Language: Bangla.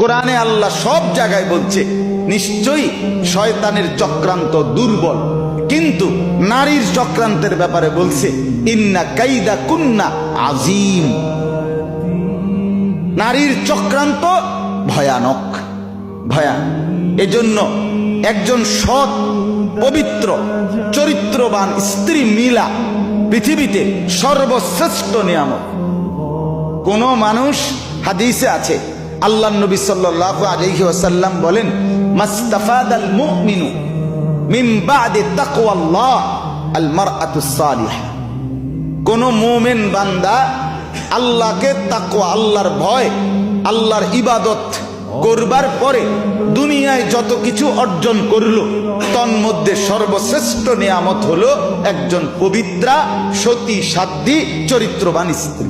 কোরআনে আল্লাহ সব জায়গায় বলছে নিশ্চয়ই শয়তানের চক্রান্ত দুর্বল, কিন্তু নারীর চক্রান্তের ব্যাপারে বলছে ইন্না কাইদা কুন্না আজিম। নারীর চক্রান্ত ভয়ানক, ভয়ানক। এজন্য একজন সৎ পবিত্র চরিত্রবান স্ত্রী মিলা পৃথিবীতে সর্বশ্রেষ্ঠ নিয়ামত। কোন মানুষ, হাদিসে আছে আল্লাহ নবী সাল্লাল্লাহু আলাইহি ওয়াসাল্লাম বলেন, মাস্তাফাদাল মুমিনু মিন বাদি তাকওয়াল্লাহ আল মারআতুস সালিহা। কোন মুমিন বান্দা আল্লাহকে তাকওয়া, আল্লাহর ভয়, আল্লাহর ইবাদত করবার পরে দুনিয়ায় যত কিছু অর্জন করলো তন্মধ্যে সর্বশ্রেষ্ঠ নিয়ামত হলো একজন পবিত্রা সতী সাধ্বী চরিত্রবান স্ত্রী।